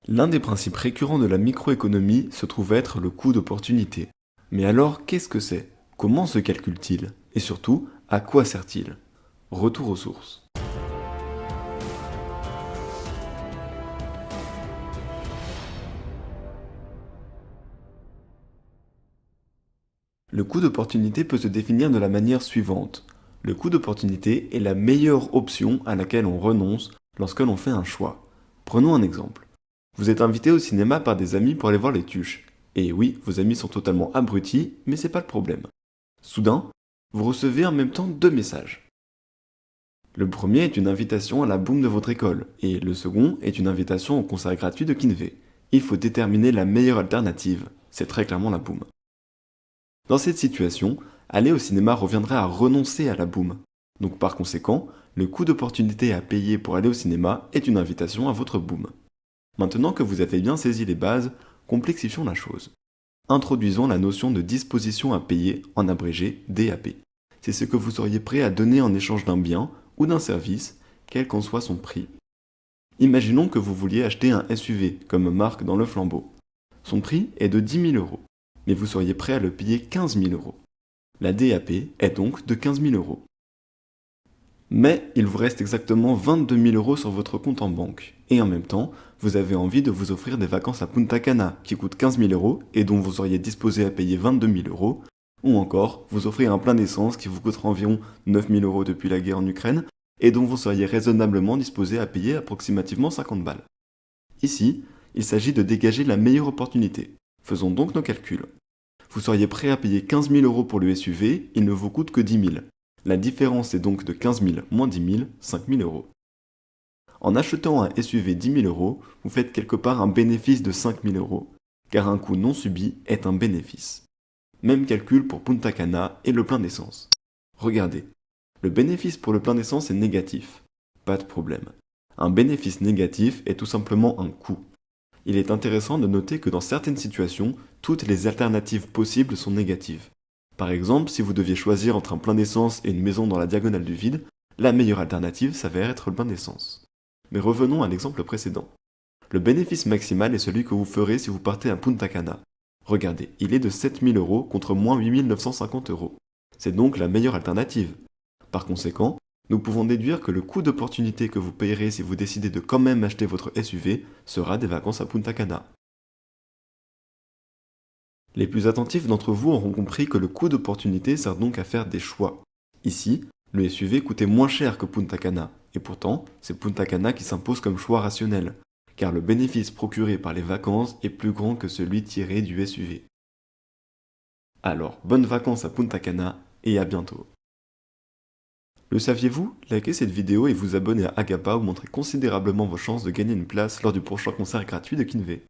L'un des principes récurrents de la microéconomie se trouve être le coût d'opportunité. Mais alors, qu'est-ce que c'est? Comment se calcule-t-il? Et surtout, à quoi sert-il? Retour aux sources. Le coût d'opportunité peut se définir de la manière suivante. Le coût d'opportunité est la meilleure option à laquelle on renonce lorsque l'on fait un choix. Prenons un exemple. Vous êtes invité au cinéma par des amis pour aller voir les Tuches. Et oui, vos amis sont totalement abrutis, mais c'est pas le problème. Soudain, vous recevez en même temps deux messages. Le premier est une invitation à la boum de votre école, et le second est une invitation au concert gratuit de Kinvey. Il faut déterminer la meilleure alternative, c'est très clairement la boum. Dans cette situation, aller au cinéma reviendrait à renoncer à la boum. Donc par conséquent, le coût d'opportunité à payer pour aller au cinéma est une invitation à votre boum. Maintenant que vous avez bien saisi les bases, complexifions la chose. Introduisons la notion de disposition à payer, en abrégé DAP. C'est ce que vous seriez prêt à donner en échange d'un bien ou d'un service, quel qu'en soit son prix. Imaginons que vous vouliez acheter un SUV, comme marque dans le flambeau. Son prix est de 10 000 euros, mais vous seriez prêt à le payer 15 000 euros. La DAP est donc de 15 000 euros. Mais il vous reste exactement 22 000 euros sur votre compte en banque. Et en même temps, vous avez envie de vous offrir des vacances à Punta Cana qui coûtent 15 000 euros et dont vous seriez disposé à payer 22 000 euros. Ou encore, vous offrir un plein d'essence qui vous coûtera environ 9 000 euros depuis la guerre en Ukraine et dont vous seriez raisonnablement disposé à payer approximativement 50 balles. Ici, il s'agit de dégager la meilleure opportunité. Faisons donc nos calculs. Vous seriez prêt à payer 15 000 euros pour le SUV, il ne vous coûte que 10 000. La différence est donc de 15 000 moins 10 000, 5 000 euros. En achetant un SUV 10 000 euros, vous faites quelque part un bénéfice de 5 000 euros, car un coût non subi est un bénéfice. Même calcul pour Punta Cana et le plein d'essence. Regardez, le bénéfice pour le plein d'essence est négatif. Pas de problème. Un bénéfice négatif est tout simplement un coût. Il est intéressant de noter que dans certaines situations, toutes les alternatives possibles sont négatives. Par exemple, si vous deviez choisir entre un plein d'essence et une maison dans la diagonale du vide, la meilleure alternative s'avère être le plein d'essence. Mais revenons à l'exemple précédent. Le bénéfice maximal est celui que vous ferez si vous partez à Punta Cana. Regardez, il est de 7 000 euros contre moins 8 950 euros. C'est donc la meilleure alternative. Par conséquent, nous pouvons déduire que le coût d'opportunité que vous payerez si vous décidez de quand même acheter votre SUV sera des vacances à Punta Cana. Les plus attentifs d'entre vous auront compris que le coût d'opportunité sert donc à faire des choix. Ici, le SUV coûtait moins cher que Punta Cana, et pourtant, c'est Punta Cana qui s'impose comme choix rationnel, car le bénéfice procuré par les vacances est plus grand que celui tiré du SUV. Alors, bonnes vacances à Punta Cana, et à bientôt. Le saviez-vous? Likez cette vidéo et vous abonnez à Agapa ou montrez considérablement vos chances de gagner une place lors du prochain concert gratuit de Kinvey.